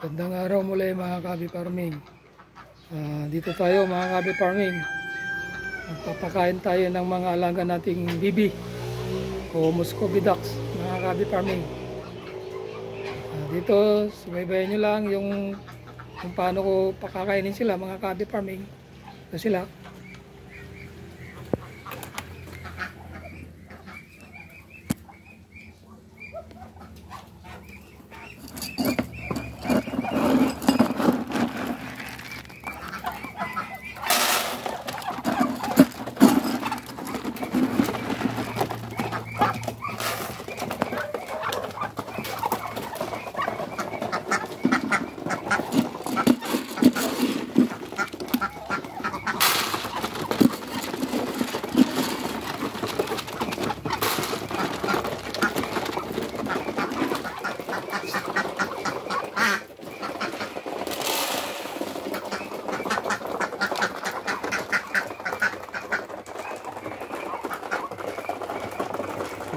Gandang araw muli mga Kabi Farming. Dito tayo mga Kabi Farming. Magpapakain tayo ng mga alaga nating bibi o Muscovy ducks mga Kabi Farming. Dito subaybayan nyo lang yung kung paano ko pakakainin sila mga Kabi Farming. Ito sila.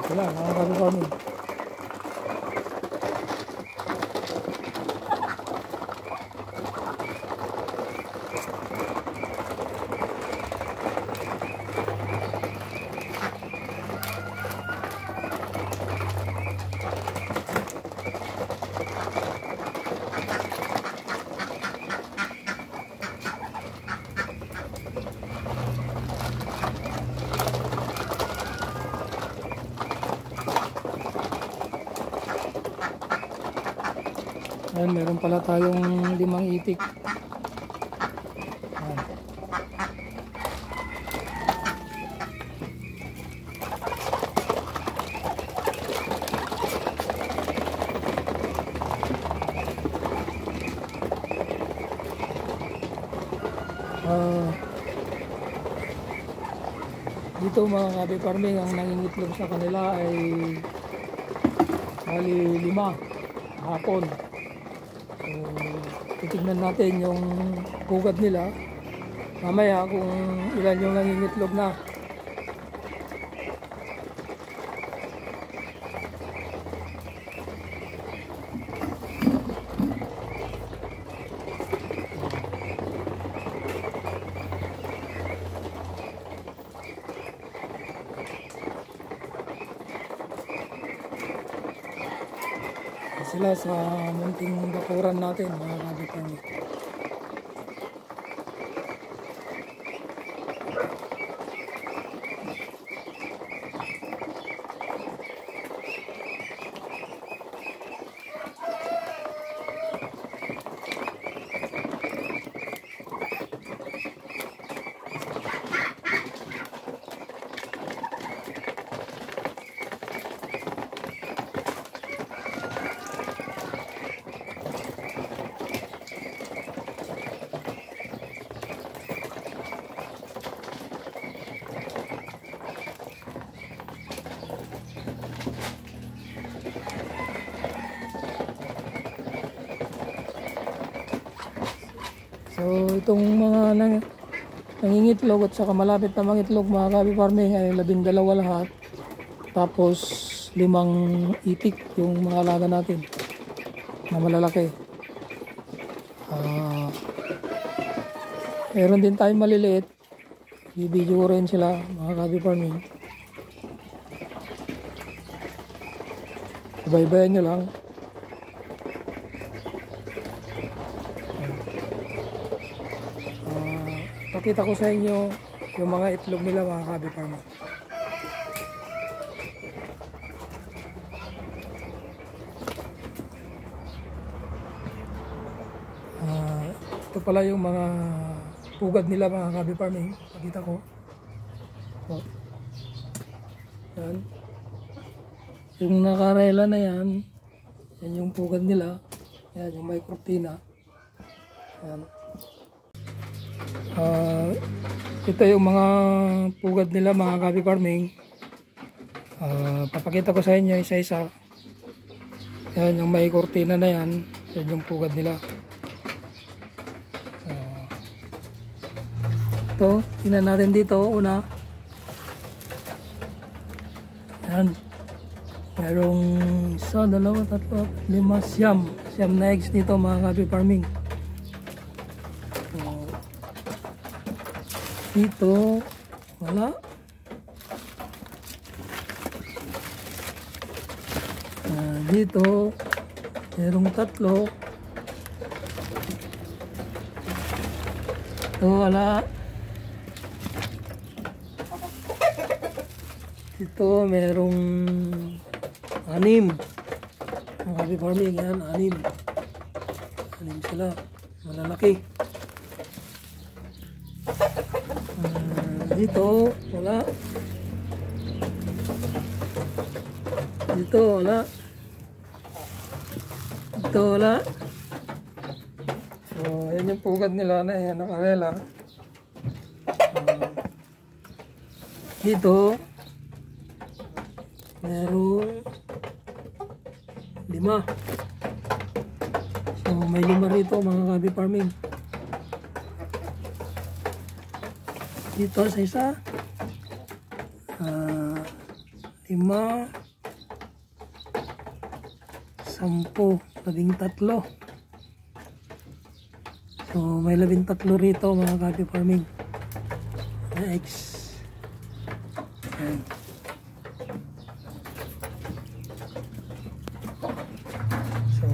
Ito lang mga Kabi Farming. Ayan, meron pala tayong 5 itik. Ayan. Dito mga Kabi Farming, ang nangingitlog sa kanila ay bali 5 hapon. So, titignan natin yung pugad nila mamaya kung ilan yung nangingitlog na. Sila sa munting bakuran natin mga Kabi Farming. So itong mga nangingitlog at saka malapit na mangitlog mga Kabi Farming ay 12 lahat. Tapos 5 itik yung mga alaga natin na malalaki. Meron din tayong maliliit. I-video ko rin sila mga Kabi Farming. Subaybayan nyo lang. Pakita ko sa inyo yung mga itlog nila mga Kabi Farming. Ito pala yung mga pugad nila mga Kabi Farming. Pakita ko. Yan. Yung nakarela na yan. Yan yung pugad nila. Yan yung may kurtina. Yan. Ito yung mga pugad nila mga Kabi Farming. Papakita ko sa inyo isa-isa. Yan yung may kurtina na yan. Yan yung pugad nila. Ito, tingnan natin dito una. Yan. Merong 1, 2, 3, 4, 5, 6. Siyam na eggs dito mga Kabi Farming. So, dito, wala. Dito, merong 3. Ito, wala. Ito, merong 6. Ang Kabi Farming, yan, 6. 6 sila. Malalaki. Dito, wala. Dito, wala. Dito, wala. So, yan yung pugad nila na yan, nakarela. Dito, meron 5. So, may 5 rito mga Kabi Farming. Dito sa isa, 5, 10, 13. So, may 13 rito mga Kabi Farming na eggs. Ayan. So,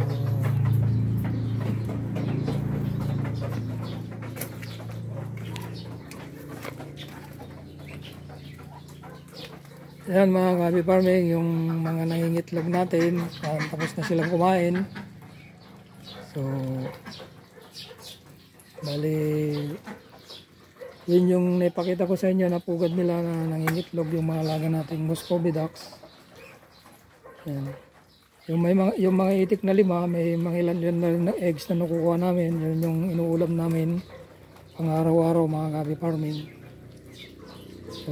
ayan mga Kabi Farming, yung mga nangingitlog natin, tapos na silang kumain. So, bali, yun yung naipakita ko sa inyo na pugad nila na nangingitlog yung mga alaga nating Muscovy ducks. Ayan. Yung mga itik na 5, may mga ilan na eggs na nakukuha namin. Yun yung inuulam namin pang araw-araw mga Kabi Farming. So,